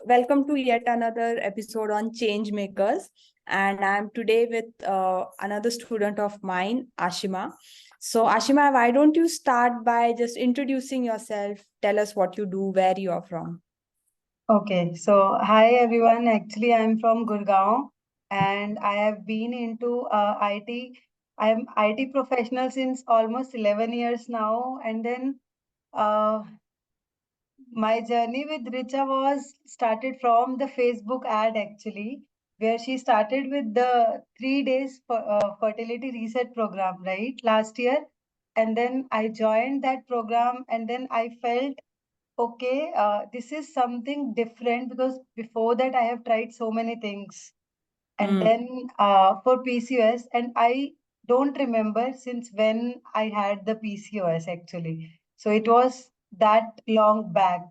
welcome to yet another episode on Changemakers. And I'm today with another student of mine, Aashima. So, Aashima, why don't you start by just introducing yourself? Tell us what you do, where you are from. Okay, so hi everyone. Actually, I'm from Gurgaon and I have been into IT. I'm IT professional since almost 11 years now. And then uh, my journey with Richa was started from the Facebook ad actually, where she started with the 3 days fertility reset program, right, last year. And then I joined that program and then I felt okay, this is something different because before that I have tried so many things. And Mm, then for PCOS, and I don't remember since when I had the PCOS actually. So it was that long back.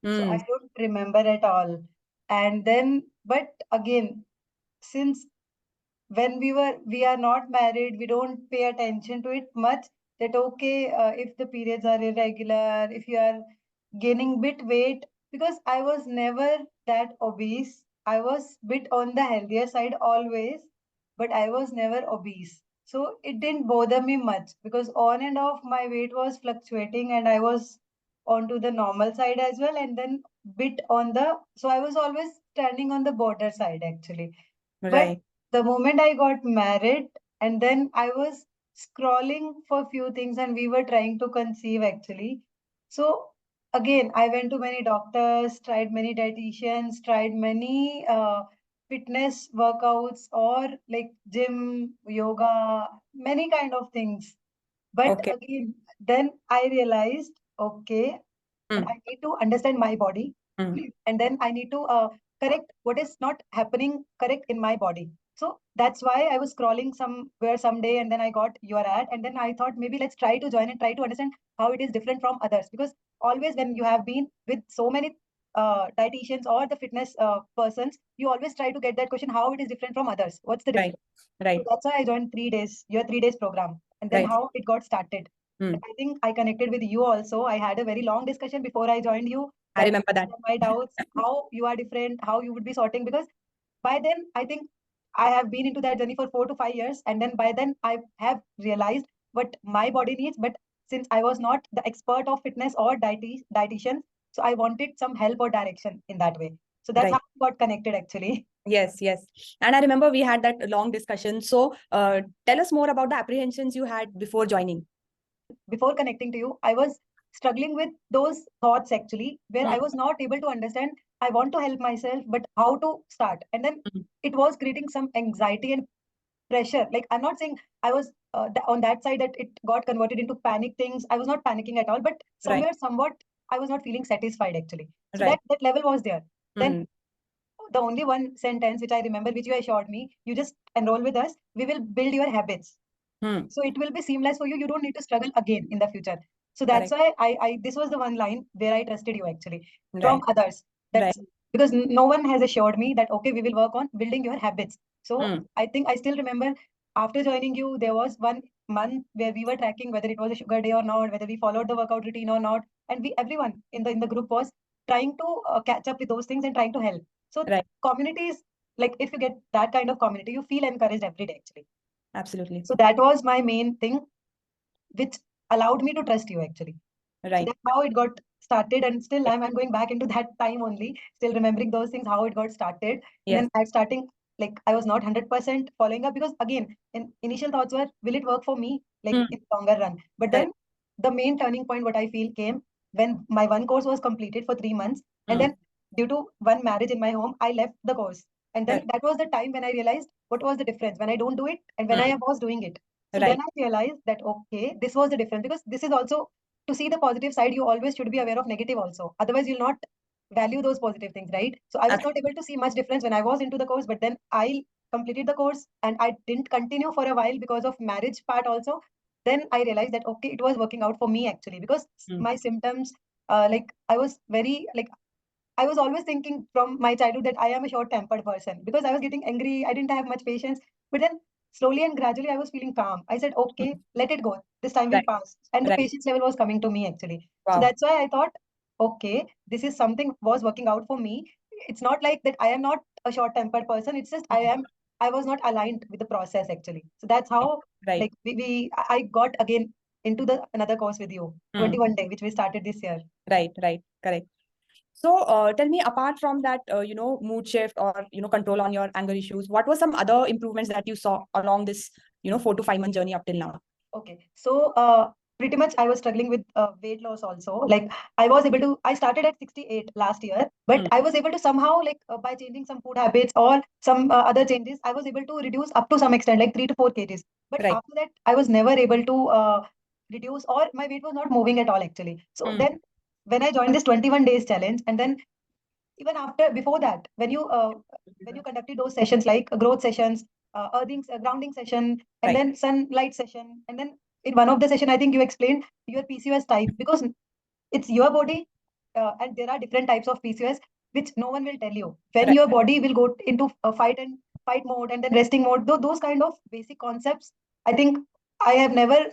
So I mm, don't remember at all. And then, but again, since when we are not married, we don't pay attention to it much, that okay, if the periods are irregular, if you are gaining bit weight, because I was never that obese. I was bit on the healthier side always, but I was never obese, so it didn't bother me much because on and off my weight was fluctuating and I was onto the normal side as well, and then bit on the, so I was always standing on the border side actually. But right, the moment I got married, and then I was scrolling for few things, and we were trying to conceive actually. So again, I went to many doctors, tried many dietitians, tried many fitness workouts or like gym, yoga, many kind of things. But okay. again, then I realized, okay, Mm, I need to understand my body, mm, and then I need to correct what is not happening correct in my body. So that's why I was scrolling somewhere someday, and then I got your ad, and then I thought maybe let's try to join and try to understand how it is different from others. Because always when you have been with so many dietitians or the fitness persons, you always try to get that question how it is different from others. What's the right, difference? So right, that's why I joined 3 days, your 3 days program, and then right. how it got started. Mm, I think I connected with you also. I had a very long discussion before I joined you, I that remember that. my doubts, how you are different, how you would be sorting. Because by then, I think I have been into that journey for 4 to 5 years. And then by then, I have realized what my body needs. But since I was not the expert of fitness or dietitian, so I wanted some help or direction in that way. So that's Right. how we got connected actually. Yes, yes. And I remember we had that long discussion. So, tell us more about the apprehensions you had before joining. Before connecting to you, I was struggling with those thoughts actually, where Mm, I was not able to understand. I want to help myself, but how to start? And then mm, it was creating some anxiety and pressure. Like, I'm not saying I was on that side that it got converted into panic things. I was not panicking at all, but right, somewhere, somewhat, I was not feeling satisfied actually. So right. that level was there. Then Mm, the only one sentence which I remember, which you assured me, you just enroll with us. We will build your habits, mm, so it will be seamless for you. You don't need to struggle again in the future. So that's correct. why I this was the one line where I trusted you actually from Right, others. right. That's because no one has assured me that okay, we will work on building your habits. So Mm, I think I still remember after joining you, there was 1 month where we were tracking whether it was a sugar day or not, whether we followed the workout routine or not, and we everyone in the group was trying to catch up with those things and trying to help. So right. community is like, if you get that kind of community, you feel encouraged every day actually. Absolutely. So that was my main thing which allowed me to trust you actually. So Right. that's how it got started. And still I'm going back into that time only, still remembering those things, how it got started. And Yes. then at starting, like I was not 100% following up because again, initial thoughts were, will it work for me? Like Mm, in longer run. But correct. then the main turning point, what I feel came when my one course was completed for 3 months. And Mm, then due to one marriage in my home, I left the course. And then correct. that was the time when I realized what was the difference when I don't do it and when Mm, I was doing it. So then right. I realized that, okay, this was the difference because this is also to see the positive side, you always should be aware of negative also. Otherwise, you'll not value those positive things, right? So I was not able to see much difference when I was into the course, but then I completed the course and I didn't continue for a while because of marriage part also. Then I realized that okay, it was working out for me actually because Mm, my symptoms, like I was very like I was always thinking from my childhood that I am a short-tempered person because I was getting angry. I didn't have much patience. But then slowly and gradually, I was feeling calm. I said, okay, mm, let it go. This time will right. pass. And the Right. patience level was coming to me actually. So Wow. that's why I thought, okay, this is something was working out for me. it's not like that I am not a short-tempered person. It's just I was not aligned with the process actually. So that's how Right. like I got again into the another course with you, 21 day, which we started this year. Right. Correct. So tell me, apart from that, mood shift or, control on your anger issues, what were some other improvements that you saw along this, 4 to 5 month journey up till now? Okay. So, pretty much I was struggling with weight loss also. Like I started at 68 last year, but I was able to somehow, like by changing some food habits or some other changes, I was able to reduce up to some extent, like 3 to 4 kgs. But Right. after that, I was never able to reduce, or my weight was not moving at all actually. So then when I joined this 21 days challenge, and then even after before that when you conducted those sessions like growth sessions, grounding session, and Right. then sunlight session, and then in one of the session I think you explained your PCOS type, because it's your body, and there are different types of PCOS which no one will tell you when Right. your body will go into fight mode and then resting mode. Those kind of basic concepts, I think I have never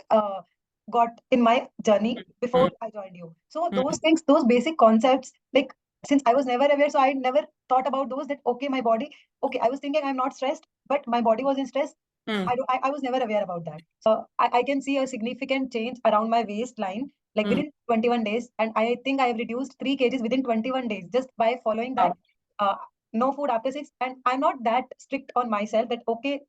got in my journey before I joined you. So those things, those basic concepts, like since I was never aware, so I never thought about those. That okay, my body, okay, I was thinking I'm not stressed, but my body was in stress. I was never aware about that. So I can see a significant change around my waistline, like within 21 days. And I think I have reduced 3 kgs within 21 days just by following that. Wow. Uh, no food after 6. And I'm not that strict on myself that, okay,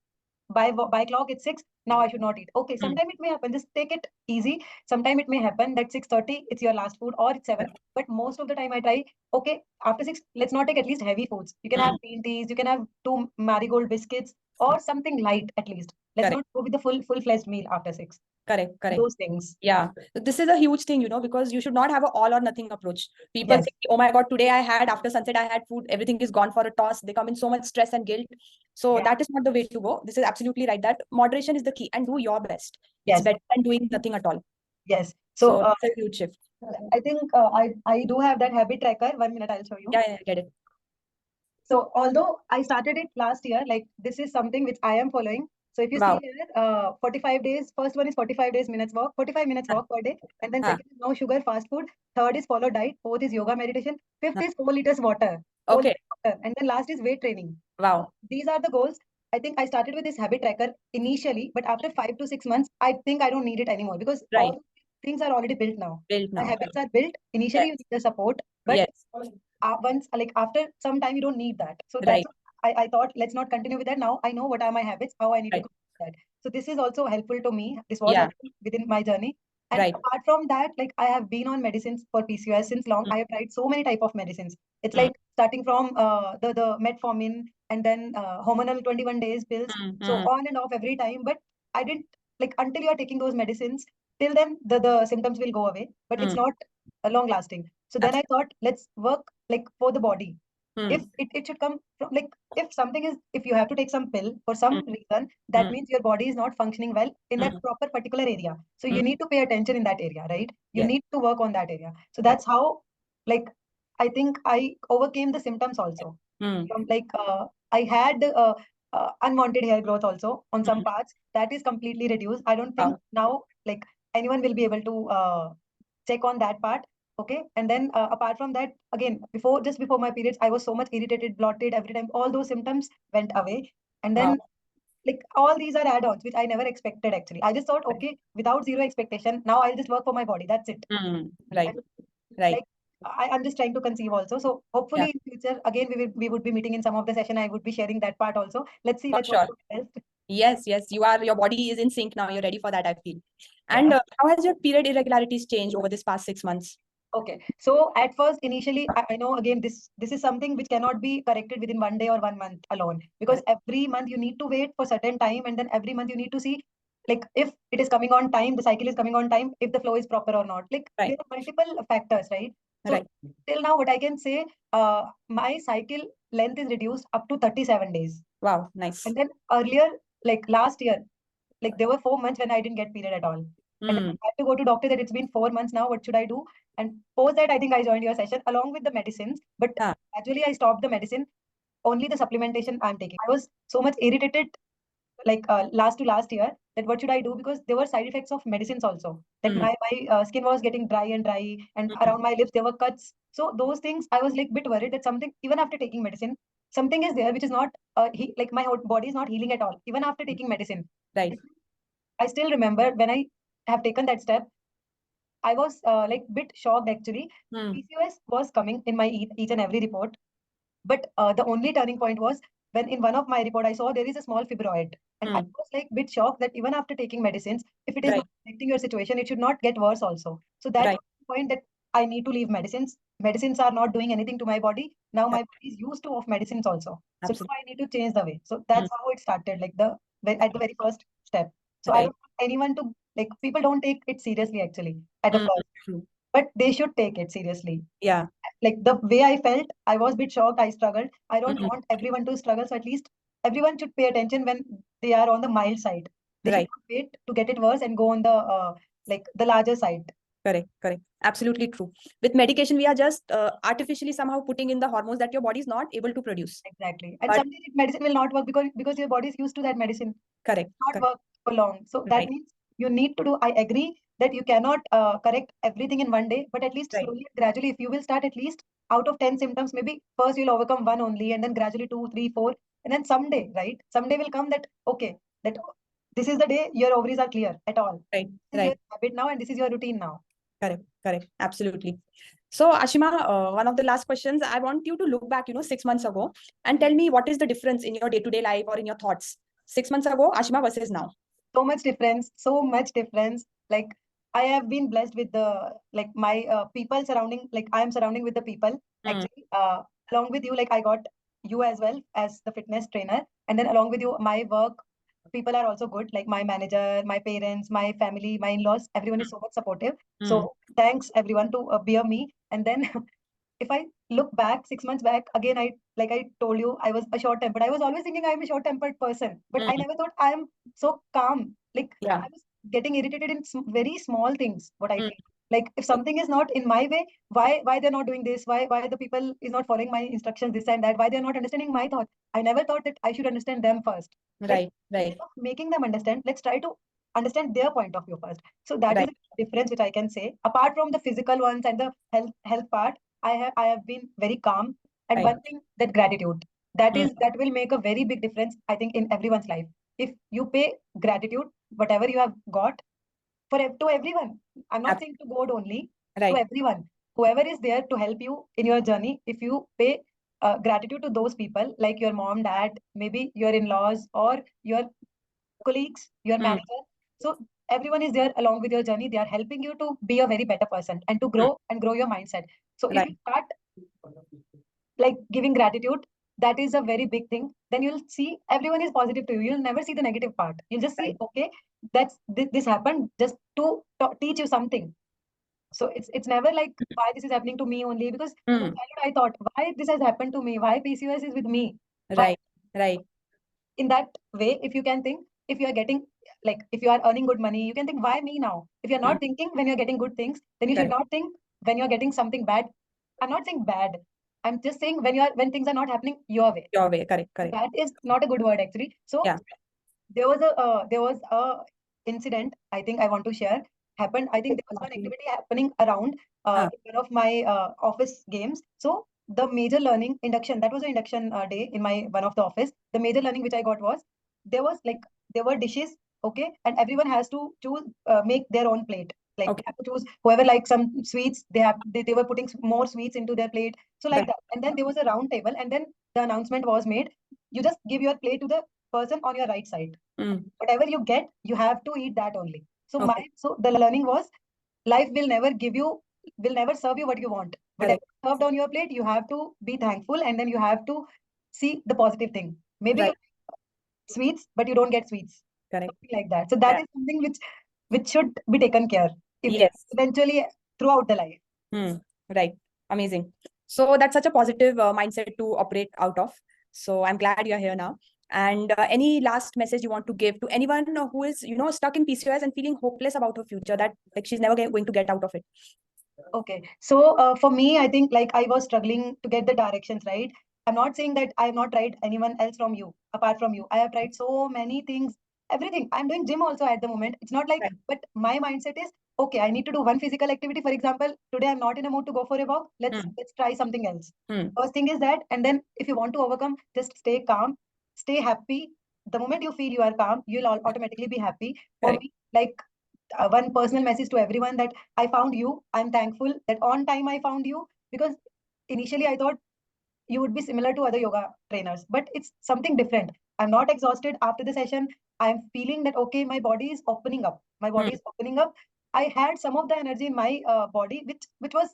by clock it's 6, now I should not eat. Okay, sometime it may happen. Just take it easy. Sometime it may happen that 6:30 it's your last food, or it's 7. But most of the time I try, okay, after 6, let's not take at least heavy foods. You can have green teas, you can have 2 marigold biscuits, or something light at least. Let's Correct. not go with the full-fledged meal after 6. Correct. Those things. Yeah, this is a huge thing, because you should not have an all or nothing approach. People Yes, think, oh my God, today after sunset, I had food, everything is gone for a toss. They come in so much stress and guilt. So yeah, that is not the way to go. This is absolutely right. That moderation is the key, and do your best. It's yes, better than doing nothing at all. yes. So So that's a huge shift. I think I do have that habit tracker. 1 minute, I'll show you. Yeah, get it. So although I started it last year, like this is something which I am following. So if you see Wow. here, 45 days, first one is 45 days minutes walk, 45 minutes walk per day. And then Huh. second is no sugar, fast food. Third is follow diet. Fourth is yoga meditation. Fifth Huh. is 4 liters water. 4 liters Okay. water. And then last is weight training. Wow. These are the goals. I think I started with this habit tracker initially, but after 5 to 6 months, I think I don't need it anymore because Right. all things are already built now. Built My now. habits are built. Initially, Yes. you need the support, but Yes. once like after some time you don't need that. So that's Right. what I thought, let's not continue with that. Now I know what are my habits, how I need to Right. go with that. So this is also helpful to me. This was Yeah. helpful within my journey. And Right. apart from that, like I have been on medicines for PCOS since long. I have tried so many type of medicines. It's Mm, like starting from the metformin, and then hormonal 21 days pills, mm, so mm, on and off every time. But I didn't, like, until you are taking those medicines, till then the symptoms will go away, but it's mm. not long lasting. So then I thought, let's work like for the body. If Mm, it should come from, like, if something is, if you have to take some pill for mm, some reason, that mm, means your body is not functioning well in that mm, proper particular area. So mm. you need to pay attention in that area, right? You Yes. need to work on that area. So Correct. that's how, like, I think I overcame the symptoms also. Mm, From like I had unwanted hair growth also on some mm. parts. That is completely reduced. I don't think Wow. now like anyone will be able to check on that part. Okay. And then apart from that, again, just before my periods, I was so much irritated, bloated every time. All those symptoms went away. And Wow. then like all these are add-ons, which I never expected actually. I just thought, okay, without zero expectation, now I'll just work for my body. That's it. Right. And Right. like I'm just trying to conceive also. So Yeah. hopefully in future, again, we would be meeting in some of the session. I would be sharing that part also. Let's see. For Let's hope sure. for the best. Yes. Your body is in sync now. You're ready for that, I feel. Yeah. And how has your period irregularities changed over this past 6 months? Okay. So at first, initially, I know again this is something which cannot be corrected within 1 day or 1 month alone, because Correct. every month you need to wait for certain time, and then every month you need to see like if it is coming on time, the cycle is coming on time, if the flow is proper or not. Like Right. there are multiple factors, right? So Right. till now, what I can say, my cycle length is reduced up to 37 days. Wow. Nice. And then earlier, like last year, like there were 4 months when I didn't get period at all. And then Mm. I had to go to doctor that it's been 4 months now. What should I do? And post that, I think I joined your session along with the medicines. But Huh. gradually, I stopped the medicine. Only the supplementation I'm taking. I was so much irritated last to last year, that what should I do, because there were side effects of medicines also, that my skin was getting dry and around my lips there were cuts. So those things I was like bit worried that something, even after taking medicine, something is there which is not like my whole body is not healing at all even after taking medicine. Right. I still remember when I have taken that step, I was like bit shocked actually. PCOS was coming in my each and every report, but the only turning point was when in one of my report I saw there is a small fibroid, and I was like bit shocked that even after taking medicines, if it is Right. not affecting your situation, it should not get worse also. So that Right. was the point that I need to leave medicines. Medicines are not doing anything to my body. Now my body is used to of medicines also. So now Absolutely. I need to change the way. So that's how it started, like at the very first step. So I Right. don't want anyone to, like, people don't take it seriously actually at the Mm. first, True. but they should take it seriously. Yeah. Like the way I felt, I was a bit shocked. I struggled. I don't Mm. want everyone to struggle. So at least everyone should pay attention when they are on the mild side. They should Right. not wait to get it worse and go on the like the larger side. Correct. Correct. Absolutely true. With medication, we are just artificially somehow putting in the hormones that your body is not able to produce. Exactly. And But sometimes medicine will not work because your body is used to that medicine. correct. Not Correct. work for long. So that Right. means you need to do. I agree that you cannot correct everything in one day, but at least Right. slowly and gradually, if you will start at least out of 10 symptoms, maybe first you'll overcome one only, and then gradually two, three, four, and then someday, right? Someday will come that, okay, that this is the day your ovaries are clear at all. Right. This is your Right. habit now, and this is your routine now. Correct. Correct. Absolutely. So, Ashima, one of the last questions, I want you to look back, 6 months ago and tell me what is the difference in your day-to-day life or in your thoughts 6 months ago, Ashima versus now. So much difference, so much difference. Like I have been blessed with the, like, my people surrounding, like I am surrounding with the people actually, along with you, like I got you as well as the fitness trainer, and then along with you my work people are also good, like my manager, my parents, my family, my in-laws, everyone is so much supportive. So thanks everyone to bear me. And then if I look back 6 months back, again, like I told you, I was a short tempered. I was always thinking I'm a short tempered person, but I never thought I am so calm. Like Yeah. I was getting irritated in very small things. What I Mm. feel like, if something is not in my way, why they're not doing this? Why the people is not following my instructions, this and that? Why they're not understanding my thought? I never thought that I should understand them first. Right. Instead Right. of making them understand, let's try to understand their point of view first. So that is Right. a difference which I can say. Apart from the physical ones and the health part, I have been very calm. And Right. one thing, that gratitude, that Mm. is that will make a very big difference, I think, in everyone's life. If you pay gratitude, whatever you have got, to everyone. I'm not Ab- saying to God only, to Right. everyone. Whoever is there to help you in your journey, if you pay gratitude to those people, like your mom, dad, maybe your in-laws or your colleagues, your Mm. manager. So everyone is there along with your journey. They are helping you to be a very better person and to Mm. grow and grow your mindset. So if you Right. start like giving gratitude, that is a very big thing. Then you'll see everyone is positive to you. You'll never see the negative part. You'll just see, Right. okay, this happened just to teach you something. So it's never like why this is happening to me only, because from Mm. childhood I thought, why this has happened to me? Why PCOS is with me? Why? Right. Right. In that way, if you can think, if you are getting, like, if you are earning good money, you can think, why me now? If you're Mm. not thinking when you're getting good things, then you should Correct. not think when you're getting something bad. I'm not saying bad, I'm just saying when things are not happening your way. Your way. Correct. Correct. That is not a good word actually. So Yeah. there was a incident, I think I want to share, happened. I think there was one activity happening around Ah. in one of my office games. So the major learning induction, that was an induction day in my one of the office. The major learning which I got was, there were dishes, okay, and everyone has to choose, make their own plate. Like they Okay. have to choose whoever likes some sweets, they were putting more sweets into their plate, so like Right. that. And then there was a round table, and then the announcement was made, you just give your plate to the person on your right side. Mm. Whatever you get, you have to eat that only. So Okay. the learning was, life will never serve you what you want. Whatever Correct. served on your plate, you have to be thankful, and then you have to see the positive thing. Maybe you Right. like sweets, but you don't get sweets. Correct. Something like that. So that Yeah. is something which should be taken care if Yes. eventually throughout the life. Hmm. Right. Amazing. So that's such a positive mindset to operate out of. So I'm glad you're here now. And any last message you want to give to anyone who is, stuck in PCOS and feeling hopeless about her future, that like she's never going to get out of it? Okay. So for me, I think, like, I was struggling to get the directions right. I'm not saying that I have not tried anyone else from you, apart from you. I have tried so many things, everything. I'm doing gym also at the moment. It's not like, Right. but my mindset is, okay, I need to do one physical activity. For example, today I'm not in a mood to go for a walk. Let's try something else. First thing is that, and then if you want to overcome, just stay calm, stay happy. The moment you feel you are calm, you'll automatically be happy. For Correct. me, like one personal message to everyone, that I found you. I'm thankful that on time I found you, because initially I thought you would be similar to other yoga trainers, but it's something different. I'm not exhausted after the session. I'm feeling that, okay, my body is opening up. My body is opening up. I had some of the energy in my body, which was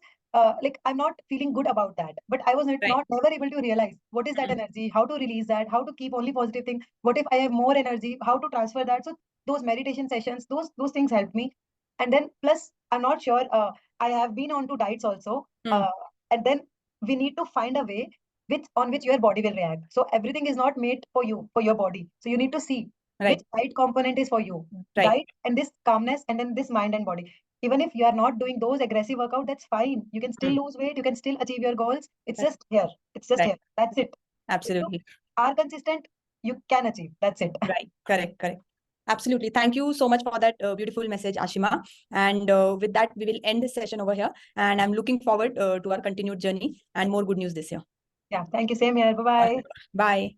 like, I'm not feeling good about that. But I was Right. not never able to realize what is that energy, how to release that, how to keep only positive things. What if I have more energy? How to transfer that? So those meditation sessions, those things helped me. And then plus, I'm not sure. I have been on to diets also, and then we need to find a way which your body will react. So everything is not made for you, for your body. So you need to see which Right. diet component is for you. Right. Diet and this calmness, and then this mind and body. Even if you are not doing those aggressive workout, that's fine. You can still lose weight. You can still achieve your goals. It's just here. It's just Right. here. That's it. If you Absolutely. are consistent, you can achieve. That's it. Right. Correct. Correct. Absolutely. Thank you so much for that beautiful message, Aashima. And with that, we will end this session over here. And I'm looking forward to our continued journey and more good news this year. Yeah. Thank you. Same here. Bye bye. Bye.